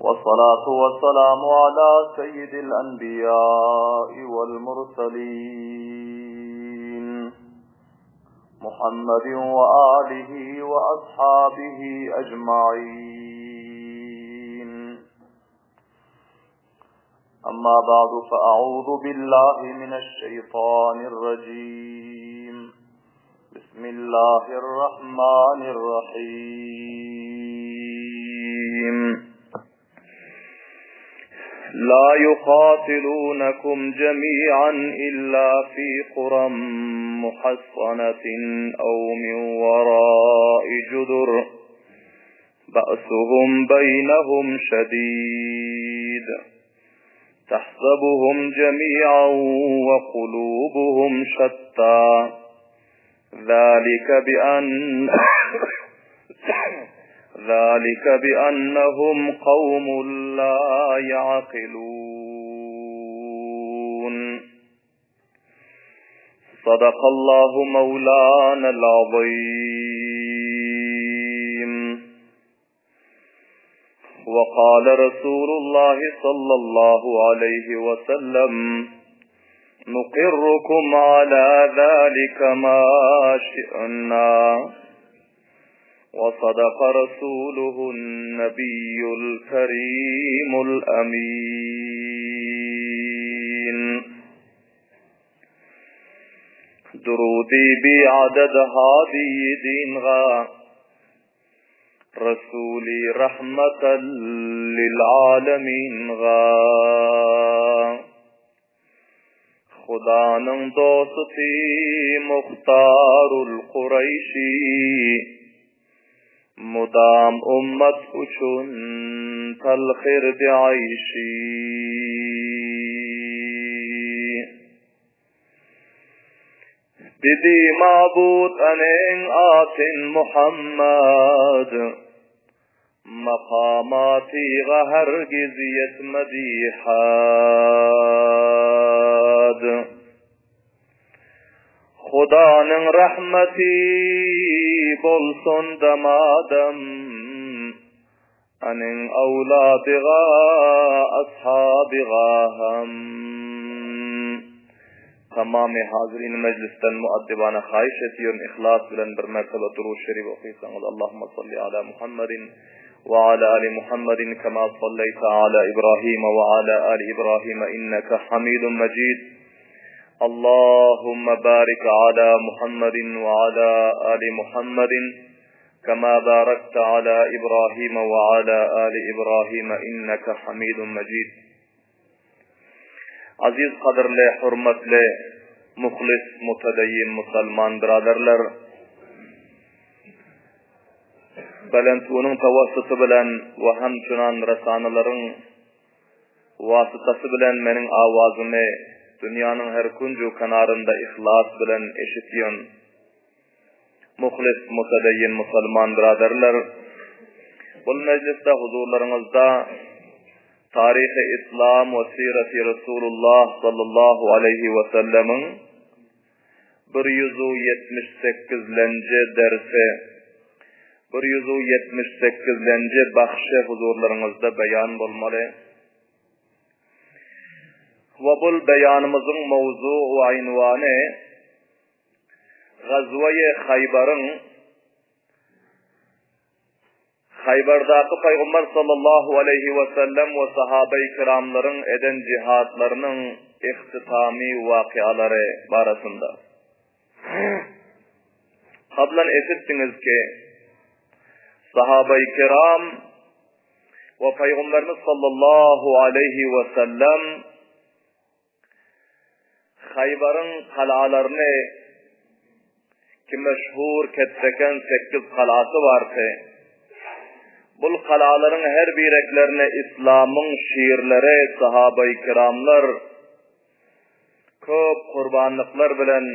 والصلاة والسلام على سيد الأنبياء والمرسلين محمد وآله وأصحابه أجمعين. أما بعد فأعوذ بالله من الشيطان الرجيم. بسم الله الرحمن الرحيم. لا يقاتلونكم جميعا إلا في قرى محصنة أو من وراء جدر بأسهم بينهم شديد تحسبهم جميعا وقلوبهم شتى ذلك بأنهم قوم لا يعقلون. صدق الله مولانا العظيم. وقال رسول الله صلى الله عليه وسلم: نقركم على ذلك ما شئنا. وصدق رسوله النبي الكريم الأمين. درودی بی عدد هادی دین غا رسولی رحمتا للعالمین غا خدانن دوستی مختار القریشی مدام امت اچن تلخر دعیشی. دیدی معبود انین آتن محمد مقاماتی غهرگز یتمدیحاد خدانن رحمتی بولسن دمادم انین اولادغا اصحابغا هم. تمام حاضرین مجلس تن مؤدبان خواہشتی اور اخلاص بلند برمرتبہ درود شریف وقیسا اللهم صل على محمد وعلى آل محمد كما صليت على إبراهيم وعلى آل إبراهيم إنك حميد مجيد. اللهم بارك على محمد وعلى آل محمد كما باركت على إبراهيم وعلى آل إبراهيم إنك حميد مجيد. عزیز قدر لے حرمت لے مخلص متدین مسلمان برادرلر بلنتونun tavasıtı bilen ve hemçunan resanelerin vasıtası bilen menin avazımı dünyanın her kuncu kanarında ihlas bilen eşitiyon muhlis mutedeyyin musalman biraderler, bu mecliste huzurlarınızda tarih-i İslam ve siret-i Resulullah sallallahu aleyhi ve sellemin 178. dersi 178. bahşe huzurlarınızda beyan olmalı. Ve bu beyanımızın mevzu ve aynvanı Gazve-i Haybar'daki Peygamber sallallahu aleyhi ve sellem ve sahabe-i kiramların eden cihatlarının ihtitami vakiaları barasında. Kablan esirtiniz ki sahabe-i kiram ve Peygamberimiz sallallahu aleyhi ve sellem Haybar'ın kalalarını ki meşhur ketteken 8 kalası vardı. Bu kalaların her bireklerine İslam'ın şiirleri sahabe-i kiramlar köp kurbanlıklar bilen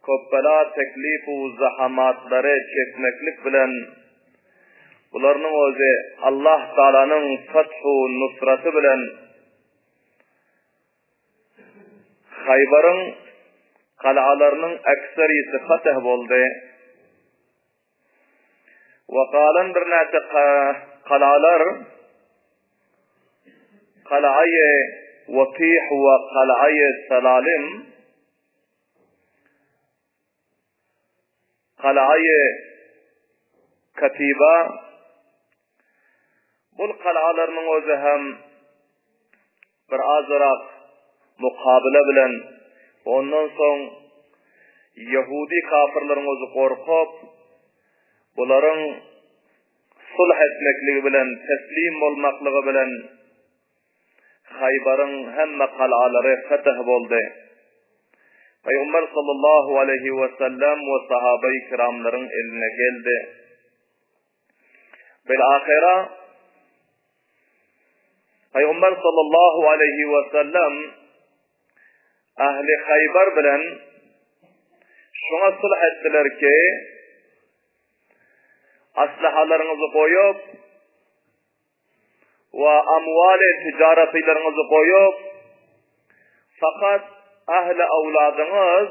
köp bela teklif-u zahamatları çekmeklik bilen bularının özü Allah Teala'nın fathu nusratı bilen Haybar'ın kalalarının ekserisi fatih oldu. Ve kalan bir nete kalalar Qal'ayı Vatih ve Qal'ayı Salalim, Qal'ayı Katiba, bul qal'alarning o'zi ham bir azroq muqobila bilan, ondan so'ng Yahudi kafirlerin o'zi qo'rqib, buların sulh etmekligi bilan, teslim olmakligi bilan Xaybarın hamma qal'alari fath bo'ldi. Peygamber sallallahu aleyhi ve sellem ve sahabe-i kiramların eline geldi. Bilahira Peygamber sallallahu aleyhi ve sellem ahli Xaybar bilen şuna sulh ettiler ki aslahalarınızı koyup ve amvali ticaretlerinizi koyup fakat ahli avladınız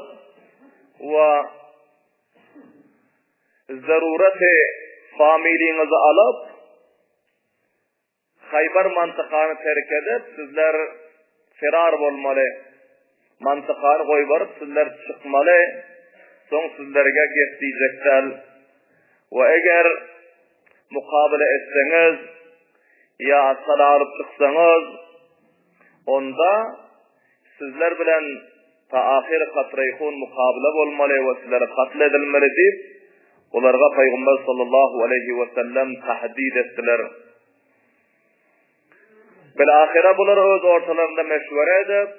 ve zarureti familinizi alıp Xaybar mantıqanı terk edip sizler firar olmalı. Mantıqanı koyup barıp sizler çıkmalı. Son sizlerge geçtiyecekler. Ve eğer mukabele etseniz ya salarıp çıksanız onda sizler bilen ta ahir qatrayhun mukabele olmalı ve sizler katl edilmeli deyip onlarga Peygamber sallallahu aleyhi ve sellem tahdid ettiler. Bilahira bular öz ortalarında meşvere edip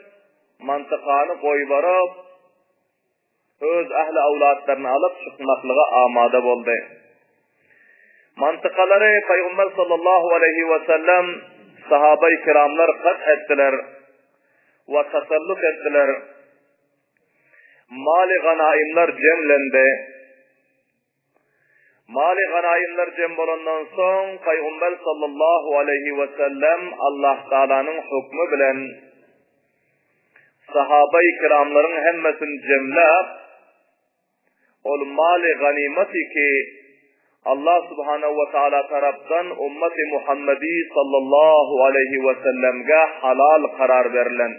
mantıqanı koyup barıp öz ahli avlatlarını alıp çıkmaklığa amade oldu. Mantıqaları Peygamber sallallahu aleyhi ve sellem sahabe-i kiramlar kat ettiler ve tasalluk ettiler. Mali ganaimler cemlendi. Mali ganaimler cem bolundan soň Peygamber sallallahu aleyhi ve sellem Allah Taala'nın hukmu bilen sahabe-i kiramların hemmesini cemlep ol mali ganimeti ki Allah subhanahu wa ta'ala tarafdan ümmeti Muhammedi sallallahu aleyhi ve sellem'e halal karar verilen.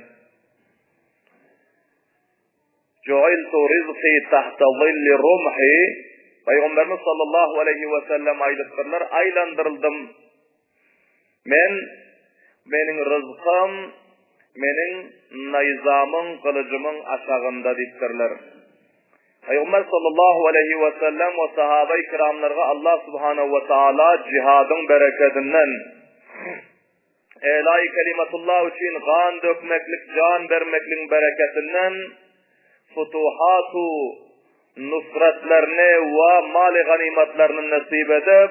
Ju'iltu rizqi tahta zilli rumhi, Peygamberimiz sallallahu aleyhi ve sellem aylıklarlar aylandırıldım. Menin rızkım, menin nayzamın, kılıcımın aşağında diktirler. Peygamber sallallahu aleyhi ve sellem ve sahabe-i kiramlarga Allah subhanahu ve ta'ala cihadın bereketinden elâ-i kelimetullah için gan dökmeklik, can vermeklik bereketinden futuhatu nusretlerini ve mali ganimetlerini nasip edip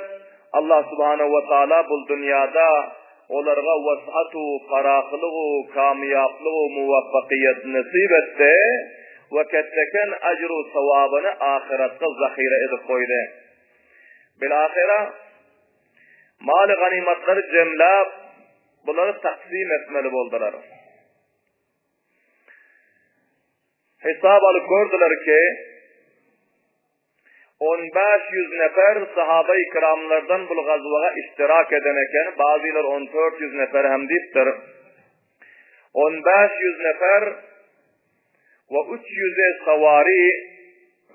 Allah subhanahu ve ta'ala bu dünyada onlarga vas'atu, faraqlığı, kamiyaplığı, muvaffakiyet nasip etti. Ve ketteken acru savabını ahirette zahire edip koydu. Bilahira mali ganimetleri cemlep bunları taksim etmeli boldular. Hesap alıp gördüler ki 1500 nefer sahabe-i kiramlardan bu gazvaga iştirak eden eken, bazılar 1400 nefer hem deyiptir. 1500 nefer ve 300'e savari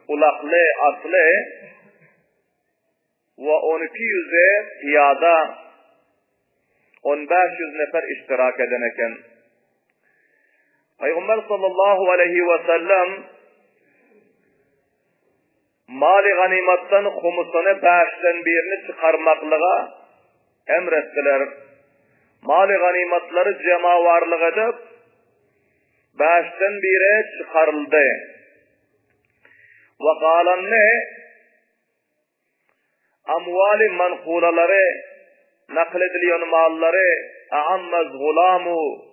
ulaklı, atlı ve 1200'e piyada 1500 nefer iştirak eden eken. Peygamber sallallahu aleyhi ve sellem mali ganimattan humusunu 5'ten birini çıkarmaklığa emrettiler. Mali ganimatları cemavarlık edip 5'ten bire çıkarıldı. Ve kalan ne? Amvali manhulaları, naklediliyon malları, a'ammaz gulamu,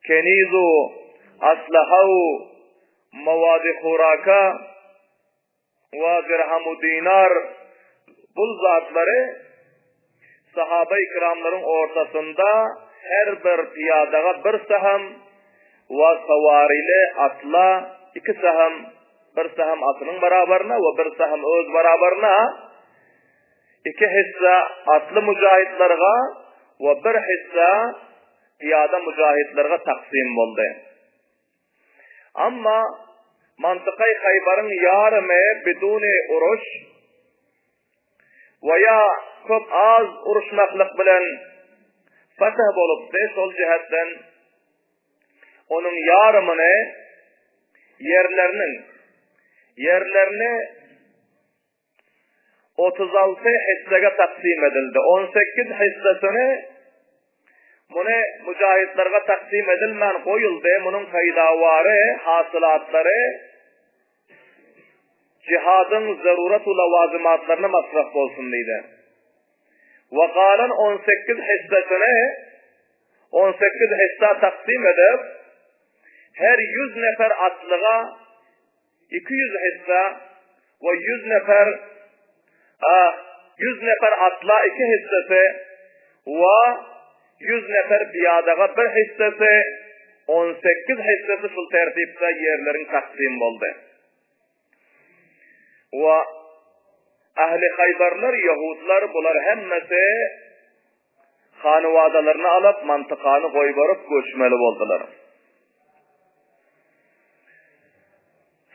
kenizu, aslahavu, mavadi huraka, ve dirhamu dinar, bu zatları sahabe-i kiramların ortasında her bir piyadaga bir saham ve savarili atla 2 saham, bir saham atının beraberine ve bir saham öz beraberine 2 hissa atlı mücahitlerine ve bir hissa piyada mücahitlerge taksim boldu. Amma mantıkay Haybar'ın yarımı biduni uruş veya köp az uruşmaklık bilen fatah bolupdy, şol jihatdan onun yarımını yerlerini 36 hissege taksim edildi. 18 hissesini bunu mücahitlerge taksim edilmen koyuldu. Bunun kaydavarı, hasılatları cihadın zaruret u lavazimatlarına masraf olsun deydi. Ve kalan 18 hissesini 18 hissa taksim edip her 100 nefer atlığa 200 hissa ve 100 nefer atla 2 hissesi ve 100 nefer piyadaga 1 hissesi 18 hissesi şul tertipte yerlerin taksim oldu. Ve ahli Haybarlar, Yahudlar bular hemmesi hanıvadalarını alıp mantıkanı koyup göçmeli oldular.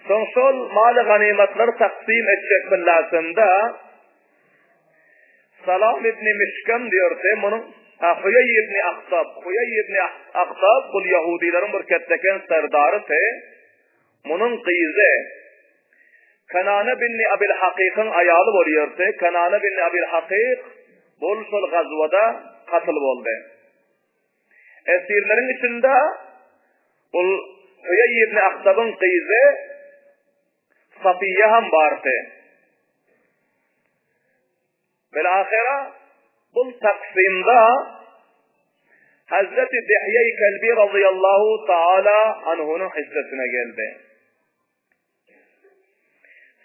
Son mal-ı ganimetler taksim edecek billasında Salam ibn-i Mişkem diyor ki bunun Huyay ibn-i Akhtab bu Yahudilerin bir ketteken serdarı ki bunun kıyızı Kanane bin Abil Hakik'in ayalı oluyor ki Kanane bin Abil Hakik bol sol gazvada katıl oldu. Esirlerin içinde bu Huyay ibn-i Akhtab'ın kıyızı Safiye ham bardı. Belahira bu taksimda Hazreti Dihye-i Kelbi radıyallahu ta'ala anhunun hissesine geldi.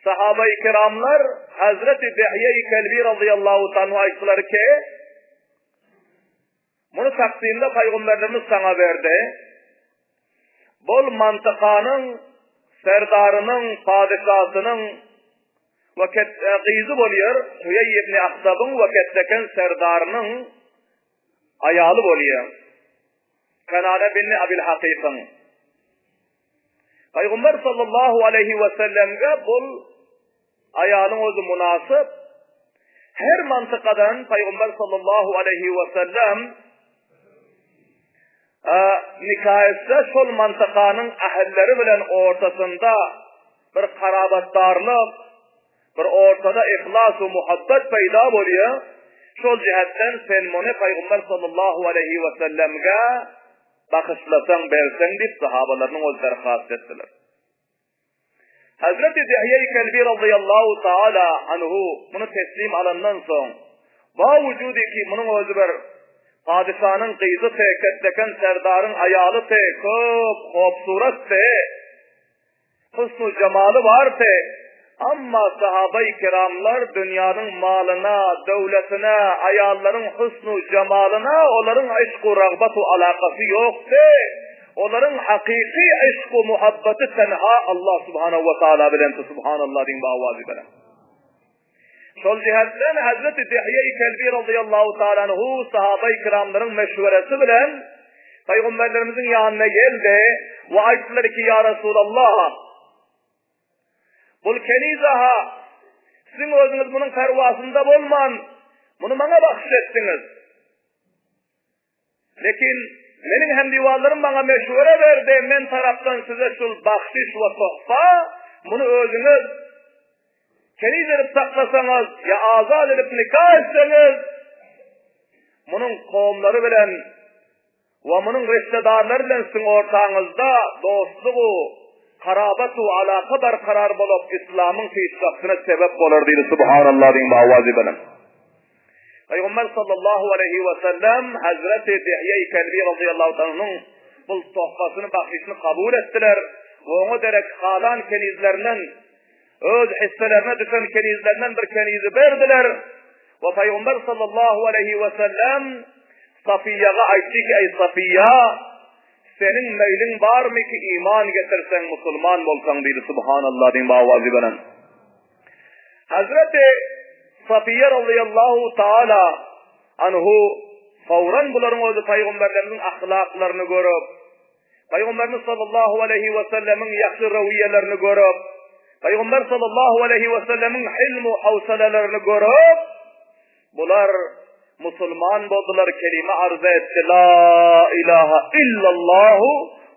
Sahabe-i kiramlar Hazreti Dihye-i Kelbi radıyallahu ta'ala ayıktılar ki bunu taksimde Peygamberlerimiz sana verdi. Bol mantıkanın serdarının, padişahının kıyızı oluyor. Huyay ibn-i Akhtab'ın vaketteken serdarının ayalı oluyor. Kanane bin Abil Hakik'in. Peygamber sallallahu aleyhi ve sellem'e bul ayalın özü münasip. Her mantıkadan Peygamber sallallahu aleyhi ve sellem nikahetse şol mantıkanın ahilleri bilen ortasında bir karabatdarlık, bir ortada ihlas ve muhabbet peyda oluyor. Şol cihetten sen bunu Peygamber sallallahu aleyhi ve sellem'e bakışlasan bersen deyip sahabalarının özleri khas ettiler. Hazreti Dihye-i Kelbi radıyallahu ta'ala anhu bunu teslim alandan son ba vücudu ki bunun özü bir padişahın kıyızı teketteken serdarın ayalı te çok suret te husnu cemalı var te ama sahabe-i kiramlar dünyanın malına, devletine, ayalların husnu cemalına onların aşk-ı rağbatu alakası yok te onların hakiki aşk-ı muhabbeti tenha Allah subhanahu ve ta'ala bilen subhanallah din bağvazı bilen. Şol cihetten Hazreti Dihye-i Kelbi radıyallahu ta'ala anhu sahabe-i kiramların meşveresi bilen Peygamberlerimizin yanına geldi ve ayettiler ki ya Resulallah bul kenizaha sizin özünüz bunun pervasında olman bunu bana bahşettiniz. Lekin benim hem divarlarım bana meşvere verdi men taraftan size şul bahşiş ve tohfa bunu özünüz keniz edip saklasanız ya azad edip nikah etseniz bunun kovumları bilen ve bunun reştedarları bilen sizin ortağınızda dostluğu, karabatu, alaka barkarar bulup İslam'ın feşrafına sebep olur dedi subhanallah din bağvazı bilen. Peygamber sallallahu aleyhi ve sellem Hazreti Dihye-i Kelbi radıyallahu anh'ın bu tohfasını bakışını kabul ettiler ve onu derek halan kenizlerinden öz hisselerine düşen kenizlerinden bir kenizi verdiler ve Peygamber sallallahu aleyhi ve sellem Safiye'ye aytti ki ey Safiye senin meylin var mı ki iman getirsen Müslüman olsan dedi subhanallah din bağvazı bilen. Hazreti Safiye radıyallahu ta'ala anhu Fawran buların özü Peygamberlerimizin ahlaklaryny görüp, Peygamberimiz sallallahu aleyhi ve sellemin yaxşı rawiyelerini görüp, Peygamber sallallahu aleyhi ve sellemin hilm ve hawsalalaryny görüp, bular Müslüman boldular, kelime arz etdi, la ilahe illallah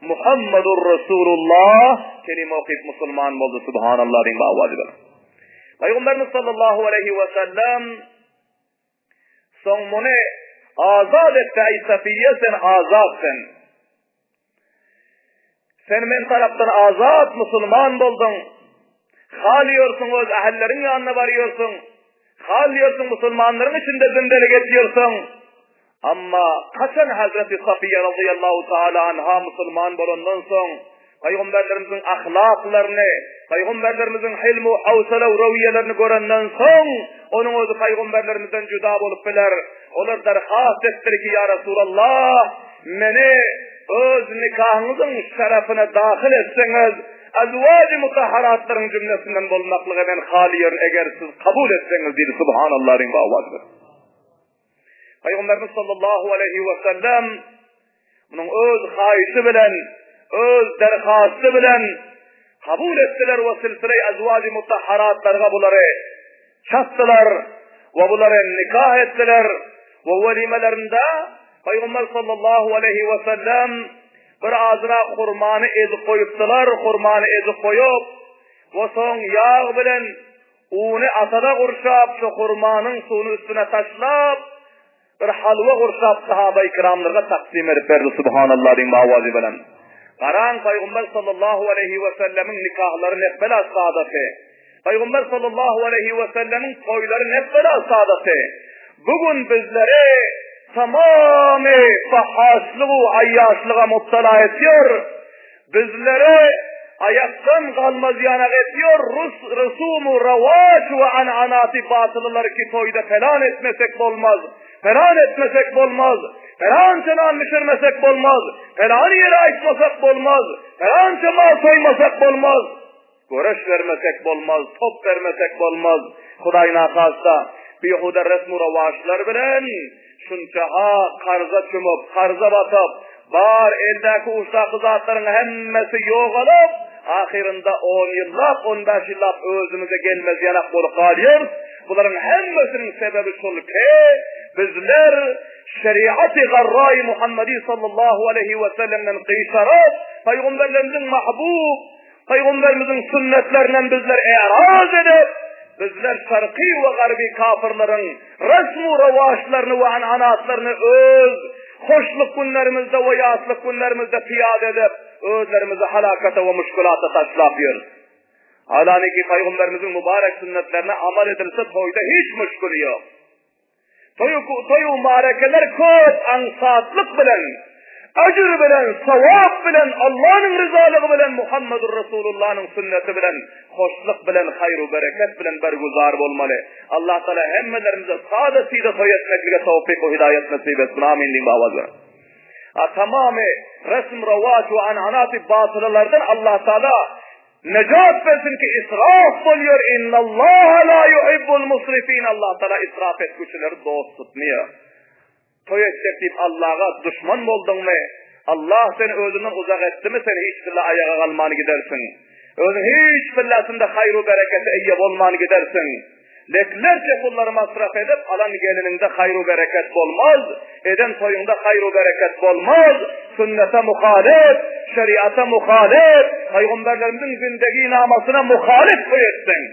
Muhammedur Resulullah kelime okuyup Müslüman boldu. Subhanallah diyeyim avazı. Peygamberimiz sallallahu aleyhi ve sellem son mune azad etti, ey Safiye, sen azadsın. Sen men taraftan azad Müslüman boldun. Haliyorsun, öz ahillerin yanına varıyorsun. Haliyorsun, Müslümanların içinde zindelik ediyorsun. Ama kaçan Hazreti Safiye radıyallahu teala anha Müslüman bolundan son Peygamberlerimizin ahlaklarını, Peygamberlerimizin hilmu, havsala, raviyelerini görenden son onun özü Peygamberlerimizden cüda bolup biler. Olar darhast ettir ki, ya Resulallah, meni öz nikahınızın şerefine dahil etseniz, azvac-ı mutahharatların cümlesinden bolmaklığı ben haliyer, eğer siz kabul etseniz dedi. Subhanallah'ın bağvazdır. Peygamberimiz sallallahu aleyhi ve sellem bunun öz hayışı bilen, öz derhastı bilen kabul ettiler ve silsile-i azvac-ı mutahharatlarga buları çattılar ve buları nikah ettiler ve velimelerinde Peygamber sallallahu aleyhi ve sellem bir azra kurmanı edip koyuptular, kurmanı edip koyup ve son yağ bilen unu atada kurşap şu kurmanın suyunu üstüne taşlap bir halva kurşap sahabe-i kiramlarga taksim edip verdi. Subhanallah diyeyim avazi bilen. Qaran Peygamber sallallahu aleyhi ve sellemin nikahları nekbela saadati. Peygamber sallallahu aleyhi ve sellemin toyları nekbela saadati. Bugün bizleri tamamı fahaşlığı, ayyaşlığa muttala ediyor. Bizleri ayaktan kalmaz yanak ediyor. Rusumu, ravaç ve ananati batılıları ki toyda falan etmesek olmaz. Falan etmesek olmaz. Falan çanan düşürmesek olmaz. Falan yere açmasak olmaz. Falan çamal soymasak olmaz. Göreş vermesek olmaz. Top vermesek olmaz. Hudayna khasta bihuda resmu ravaşlar bilen şunçaha karza çumup, karza batıp, bar eldeki uşak zatların hemmesi yok olup, ahirinde 10 yıllap, 15 yıllap özümüze gelmez yanak bolup kalıyoruz. Bunların hemmesinin sebebi şul ki, bizler şeriat-ı garra-i Muhammedi sallallahu aleyhi ve sellem'den kıyşarıp, Peygamberlerimizin mahbub, Peygamberimizin sünnetlerinden bizler e'raz edip, bizler şarkı ve garbi kafirlerin resmu revaçlarını ve ananatlarını öz hoşluk günlerimizde ve yaslık günlerimizde piyade edip özlerimizi halakata ve müşkülata taşlapıyoruz. Halani ki Peygamberimizin mübarek sünnetlerine amal edilse toyda hiç müşkülü yok. Toyu mübarekeler köt ansatlık bilen, acır bilen, savab bilen, Allah'ın rızalığı bilen, Muhammedur Resulullah'ın sünneti bilen, hoşluk bilen, hayru bereket bilen berguzar olmalı. Allah Teala hemmelerimize saadetiyle toy etmekle tevfik ve hidayet nasip etsin. Amin diyeyim avazı. Tamamı resm, ravaç ve ananat-ı batılalardan Allah Teala necat versin ki israf oluyor. İnnallâhe la yuhibbul musrifin. Allah Teala israf etkiçileri dost tutmuyor. Toy edecek deyip Allah'a düşman oldun mu? Allah seni özünden uzak etti mi? Sen hiçbirle ayağa kalmanı gidersin. Özün hiçbirlesinde hayru bereketi eyyab olmanı gidersin. Leklerce kulları masraf edip alan gelininde hayru bereket olmaz. Eden toyunda hayru bereket olmaz. Sünnete muhalif, şeriata muhalif, Peygamberlerimizin zindagi namasına muhalif koy etsin.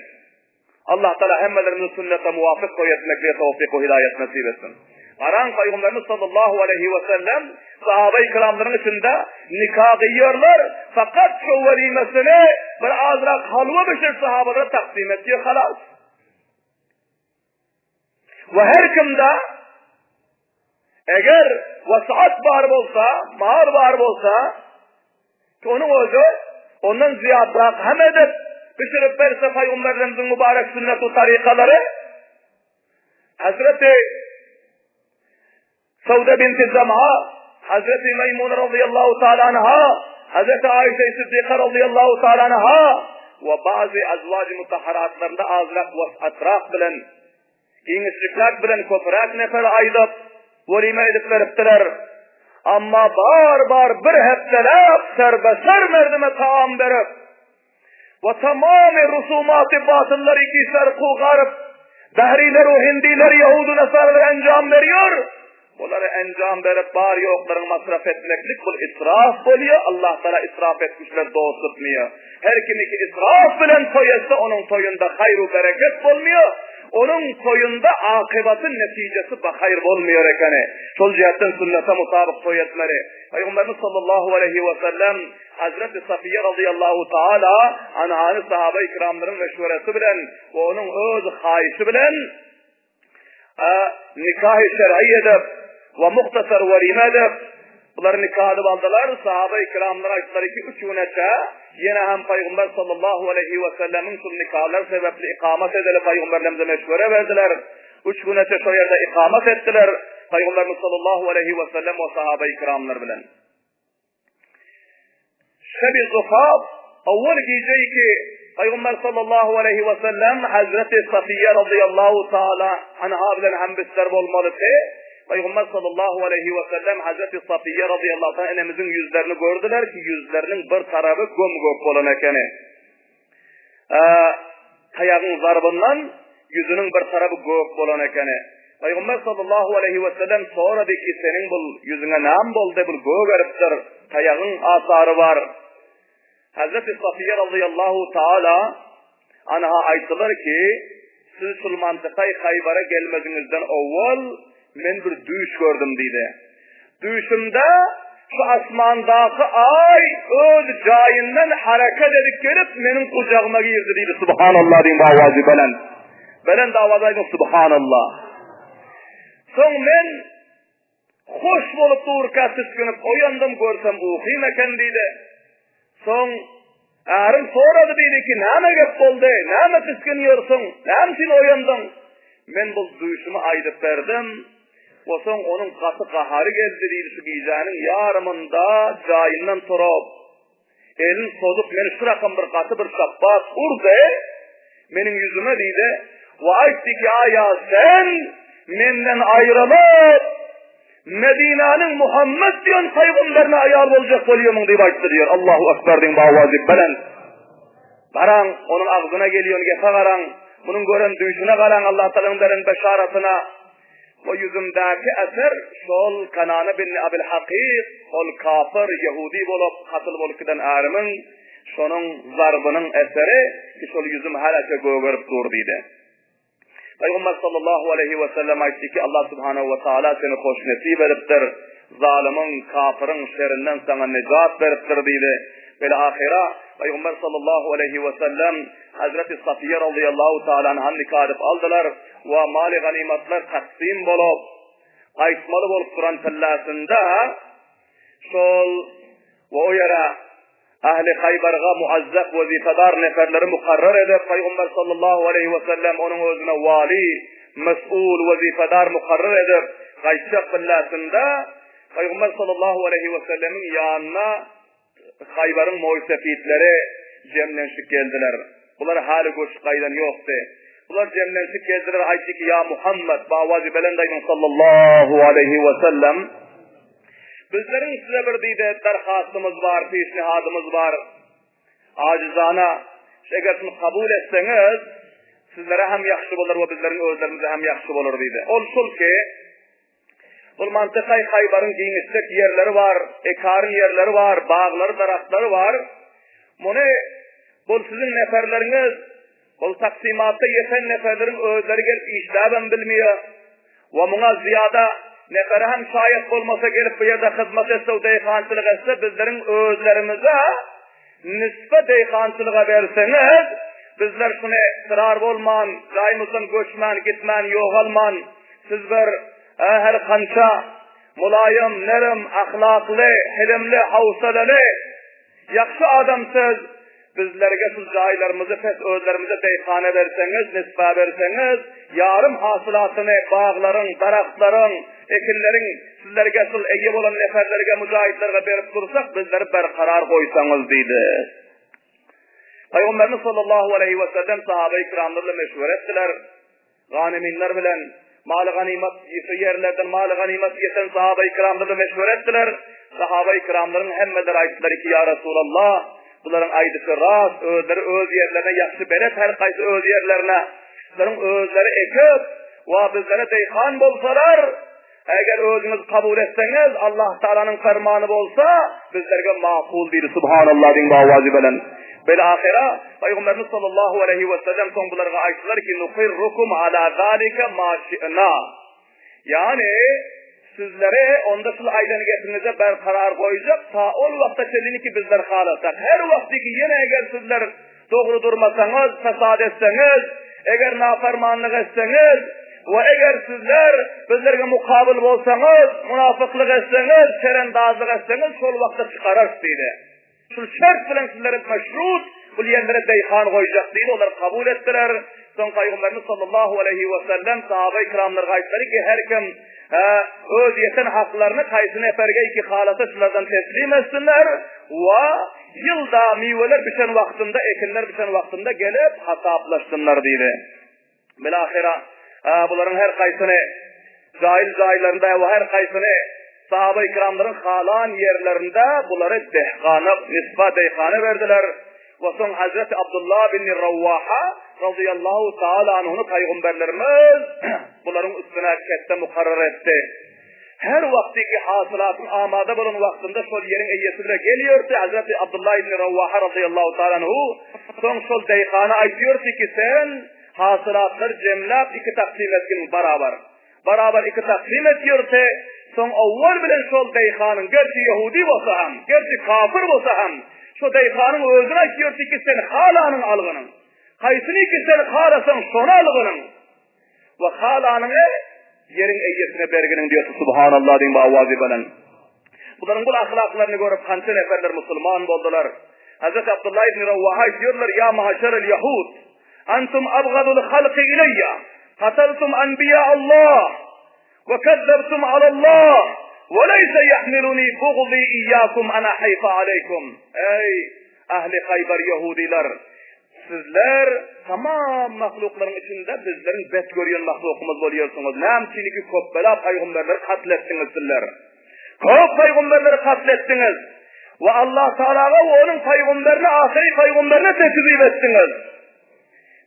Allah Teala hemmelerimizin sünnete muvafık koy etmekle tevfik ve hidayet nasip etsin. Aran Peygamberimiz sallallahu aleyhi ve sellem sahabe-i kiramların içinde nikah yiyorlar. Fakat şu velimesini bir azrak halva pişir sahabalara takdim ediyor. Halas. Ve her kimde eğer vasat var olsa, mahar var olsa ki onun özü ondan ziyadrak hem edip pişirip verse Peygamberlerimizin mübarek sünnet-u tarikaları Hazreti Sauda binti Zam'a, Hazreti Meymune radıyallahu ta'ala anha, Hazreti Ayşe Sıddika radıyallahu ta'ala anha ve bazı azvac-ı mutahharatlarında azrak ve atrak bilen, ingislikler bilen köprak nefer ayılıp, volime edip veripdiler. Amma bar bir heptelep serbeser merdime taam berip ve tamamı rusumat-ı batılları ikişer kulgarıp dahriler o hindiler Yahudu Nasarlar encam veriyor. Bunları encam verip bari yokların masraf etmeklik bu israf oluyor. Allah Teala israf etmişler doğru tutmuyor. Her kim ki israf bilen toy etse onun toyunda hayru bereket olmuyor. Onun toyunda akıbatın neticesi hayır olmuyor ekene. Sol cihetten sünnete mutabık toy etmeli. Peygamberimiz sallallahu aleyhi ve sellem Hazreti Safiye radıyallahu teala anhanı sahabe-i kiramların meşveresi bilen ve onun öz haisi bilen nikah-ı şer'i edip ve muhtasar velime edip bunları nikah edip aldılar. Sahabe-i kiramlara açtılar ki 3 günete yine hem Peygamber sallallahu aleyhi ve sellemin tüm nikahlar sebeple ikamet edilip Peygamberlerimize meşvere verdiler. 3 günete şu yerde ikamet ettiler. Peygamberimiz sallallahu aleyhi ve sellem ve sahabe-i kiramlar bilen. Şebi Zufaf avval geceyi ki Peygamber sallallahu aleyhi ve sellem Hazreti Safiye radıyallahu ta'ala anha bilen hembisler olmalı ki Peygamber sallallahu aleyhi ve sellem Hazreti Safiye radıyallahu ta'ala enemizin yüzlerini gördüler ki yüzlerinin bir tarafı gömgök olan ekeni. Tayağın zarbından yüzünün bir tarafı gök olan ekeni. Peygamber sallallahu aleyhi ve sellem sonra de ki senin bu yüzüne nam bol de bu gök eriptir. Tayağın asarı var. Hazreti Safiye radıyallahu ta'ala anha aytılar ki siz Sulmantıkay Haybar'a gelmedinizden evvel men bir düş gördüm dedi. Düşümde şu asmandaki ay öz cayından hareket edip gelip benim kucağıma girdi dedi. Subhanallah diyeyim davazı belen. Belen davazaydım subhanallah. Son men hoş bolup dururken tüskünüp oyandım görsem uğuyum eken dedi. Son ağrım soradı dedi ki nâme gep oldu, nâme tüskünüyorsun, nâme sin oyandın. Men bu duyuşumu aydıp verdim. O son onun katı kaharı geldi dedi şu giyeceğinin yarımında cayından turup. Elin sozup beni şırakın bir katı bir şapbat vurdu. Benim yüzüme dedi. Ve aytti ki aya sen menden ayrılıp Medine'nin Muhammed diyen peygamberine ayar olacak oluyormun diye ayttı diyor. Allahu Ekber din bağvazı belen. Karan onun ağzına geliyor gefe karan. Bunun gören duyuşuna karan Allah Teala'nın derin beşaratına. O yüzümdeki eser şol Kanane bin Abil Hakik, ol kafir Yahudi bolup katıl bolup giden ağrımın şonun zarbının eseri ki şol yüzüm halaka göğürüp durduydu. Peygamber sallallahu aleyhi ve sellem aytti ki Allah subhanahu ve taala seni hoş nesip ediptir. Zalimin, kafirin şerrinden sana necat veriptir dedi. Ve ahira Peygamber sallallahu aleyhi ve sellem Hazreti Safiye radıyallahu ta'ala anh'ın nikah edip aldılar ve mali ganimetler taksim bolup kayıtmalı bolup duran tellasında şol ve o yere ahli Haybar'a muazzak vazifedar neferleri mukarrar edip Peygamber sallallahu aleyhi ve sellem onun özüne vali, mes'ul vazifedar mukarrar edip kayıtacak tellasında Peygamber sallallahu aleyhi ve sellemin yanına Haybar'ın muisefitleri cemlenşik geldiler. Bunlar hali goş kaydan yoktu. Bunlar cemlenşik geldiler. Aytti ki ya Muhammed bağvazı belendaydın sallallahu aleyhi ve sellem. Bizlerin size bir deyde derhastımız var, peşnihadımız var. Acizana eğer şunu kabul etseniz sizlere hem yakşı olur ve bizlerin özlerimize hem yakşı olur deydi. Olsun ki bu mantıkay Haybar'ın giyinişlik yerleri var, ekarın yerleri var, bağları, tarafları var. Bu sizin neferleriniz, bu taksimatta yeten neferlerin özleri gelip işleben bilmiyor. Ve buna ziyada neferi hem şayet olmasa gelip bu yerde hizmet etse, o deykançılık etse, bizlerin özlerimize nispet deykançılığa verseniz, bizler şunu ısrar olman, daimizden göçmen, gitmen, yoğalman, sizler her kança mulayim, nerim, ahlaklı, hilimli, havsalalı, yakşı adamsız, bizlerge siz cahillerimizi, özlerimize deyhane verseniz, nisba verseniz, yarım hasılatını, bağların, darakların, ekinlerin, sizlerge siz eyyib olan neferlerge, mücahitlerge verip dursak, bizleri berkarar koysanız deydi. Peygamberimiz sallallahu aleyhi ve sellem sahabe-i kiramlarla meşvur ettiler. Ganiminler bilen, Mal ganimet yerlerden mal ganimet yeten sahabe-i kiramları meşhur ettiler. Sahabe-i kiramların hemmeler ayttılar ki ya Resulallah, bunların aydısı rast, özleri öz yerlerine yaxşı belet her kaysı öz yerlerine. Bunların özleri ekip ve bizlere deyhan bolsalar, eğer özünüz kabul etseniz Allah Teala'nın fermanı bolsa bizlerge makul bir subhanallah din bavazı bilen. Belahira Peygamberimiz sallallahu aleyhi ve sellem son bunlara ayttılar ki nukirrukum ala zalika ma şi'na. Yani sizlere onda siz aylany getirinize berkarar koyacak ta ol vakta çelini ki bizler halasak. Her vakti ki yine eğer sizler doğru durmasanız, fesad etseniz, eğer nafermanlık etseniz ve eğer sizler bizlerge mukabil bolsanız, münafıklık etseniz, şerendazlık etseniz şol vakta çıkarır deydi. Şu şart bilen sizlerin meşrut bu yerlere deyhan koyacak deydi. Onlar kabul ettiler. Son Peygamberimiz sallallahu aleyhi ve sellem sahabe-i kiramlar ayttılar ki her kim öz yeten haklarını kaysını eperge iki halata şunlardan teslim etsinler ve yılda meyveler biten vaktinde, ekinler biten vaktinde gelip hasaplaşsınlar deydi. Bilahira bunların her kaysını cahillerinde ve her kaysını sahabe-i kiramların halan yerlerinde bunları dehkanı, nisba dehkanı verdiler. Ve son Hazreti Abdullah bin Ravvaha radıyallahu ta'ala anh'unu peygamberlerimiz bunların üstüne kette mukarrar etti. Her vaktiki hasılatın amada bulun vaktinde sol yerin eyyesine geliyordu. Hazreti Abdullah bin Ravvaha radıyallahu ta'ala anh'u son sol dehkanı aytıyordu ki sen hasılatları cemlap iki taksim etkin beraber iki taksim ediyordu. Son avval bilen şol deyhanın gerçi Yahudi olsa hem, gerçi kafir olsa hem, şu deyhanın özüne diyor ki sen halanın algının, kaysını ki sen halasan sona algının, ve halanın yerin eyyesine berginin diyor subhanallah din bağvazı bilen. Bunların bu ahlaklarını görüp kança neferler Müslüman oldular. Hazreti Abdullah ibn Ravvaha diyorlar ya mahaşerel Yahud, antum abgadul halqi ileyya, kataltum enbiya Allah, وكذبتم على الله وليس يحملني بغضي إياكم أنا حيف عليكم. Ey ahli Hayber Yahudiler, sizler tamam mahlukların içinde bizlerin bet görüyen mahlukumuz oluyorsunuz. Nemçini ki köppela peygamberleri katlettiniz sizler. Çok peygamberleri katlettiniz. Ve Allah Teala'ya ve onun peygamberine, ahiri peygamberine tekzip ettiniz.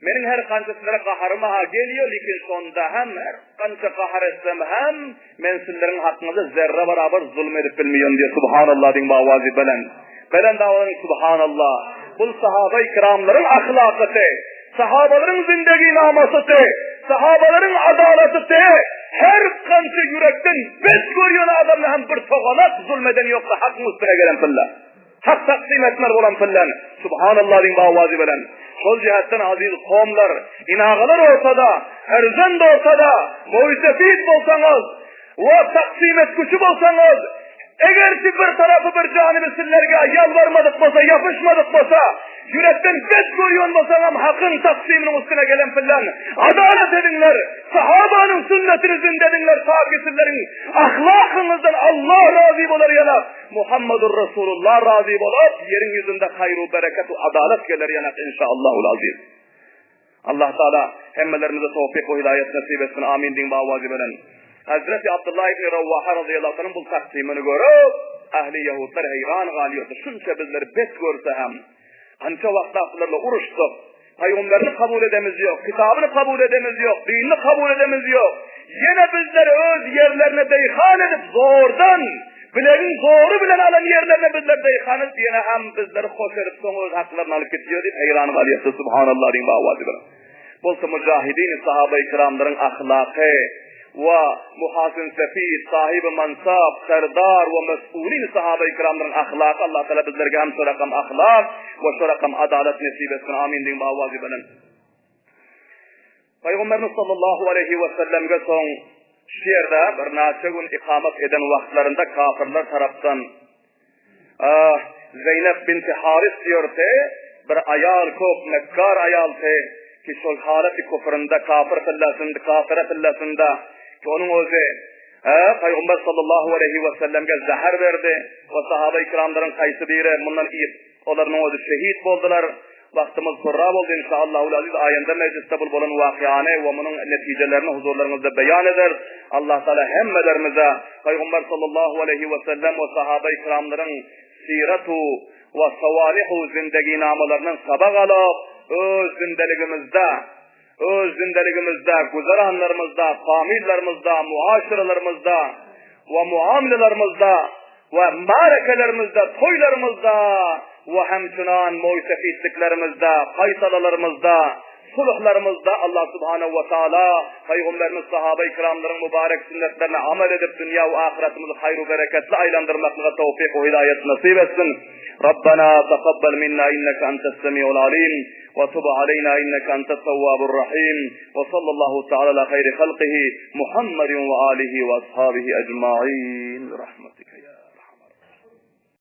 Menin her kança sizlere kaharıma geliyor, lakin sonda hem her kança kahar etsem hem men sizlerin hakkınızda zerre beraber zulmedip bilmiyorum diye subhanallah din bavazi belen davanın subhanallah. Bu sahabe-i kiramların ahlakıtı, sahabaların zindagi namasıtı, sahabaların adalatı, her kança yürekten beş görüyor adamla hem bir toğanak zulmeden yoksa hakkın üstüne gelen fillah. Hak taksim etmer olan fillah. Subhanallah din bavazi belen. Sol cihetten aziz kavimler, inağalar ortada, erzend ortada, muysefid olsanız, ve taksim etkuçu olsanız, eğer ki bir tarafı bir canibi sizlerge yalvarmadık olsa, yapışmadık olsa, yürekten beş görüyon olsanız, hakkın taksiminin üstüne gelen filan, adalet edinler, sahabanın sünnetini zindedinler, takisillerin ahlakınızdan Allah razı olar yanak, Muhammedur Resulullah razı olup, yerin yüzünde hayru, bereketu, adalet gelir yanak inşallahul aziz. Allah Teala hemmelerimize tevfik ve hidayet nasip etsin. Amin din bağvazı veren. Hazreti Abdullah ibn Ravvaha radıyallahu anh'ın bu taksimini görüp, ahli Yahudlar heyran galiyordu. Şunca bizleri bet görse hem, anca vakti akıllarla uğraştık. Peygamberini kabul edemiz yok, kitabını kabul edemiz yok, dinini kabul edemiz yok. Yine bizleri öz yerlerine deyhan edip zordan, bilenin zoru bilen alan yerlerine bizler deyhan edip, yine hem bizleri hoş edip son öz haklarını alıp gidiyor deyip heyran galiyordu. Subhanallah din bağvazı veren. Bolsa mücahidin sahabe-i kiramların ahlakı, ve muhasin sefid, sahibi mansab, serdar ve mes'ulin sahabe-i kiramların ahlakı Allah Teala bizlerge hem şurakam ahlak ve şurakam adalet nasip etsin. Amin din bağvazı benin. Peygamberimiz sallallahu aleyhi ve sellem'e son şiirde bir naçe gün ikamet eden vaktlarında kafirler taraftan Zeynep binti Haris diyordu, bir ayal kop, mekkar ayaldı ki şol haleti kufrında, kafir fillasında, kafire fillasında ki onun özü Peygamber sallallahu aleyhi ve sellem'e zahar verdi ve sahabe-i kiramların kaysı biri bundan iyi onların özü şehit oldular Vaktimiz kurra oldu inşallahul aziz. Ayında mecliste bulbulan vakiyane ve bunun neticelerini huzurlarınızda beyan eder. Allah Teala hemmelerimize Peygamber sallallahu aleyhi ve sellem ve sahabe-i kiramların siratu ve savalihu zindagi namalarının sabak alıp öz zindeligimizde, güzel anlarımızda, famillerimizde, muaşırlarımızda ve muamilelerimizde ve marekelerimizde, toylarımızda ve hemçinan muysefitliklerimizde, faysalalarımızda, sulhlarımızda Allah subhanehu ve teala Peygamberimiz sahabe-i kiramların mübarek sünnetlerine amel edip dünya ve ahiretimizi hayru bereketli aylandırmakla tevfik ve hidayet nasip etsin. Rabbena taqabbal minna inneke entes semi'ul alim ve tub aleyna inneke entes tevvabur rahim ve sallallahu teala ala hayri halqihi Muhammedin ve alihi ve ashabihi ecma'in.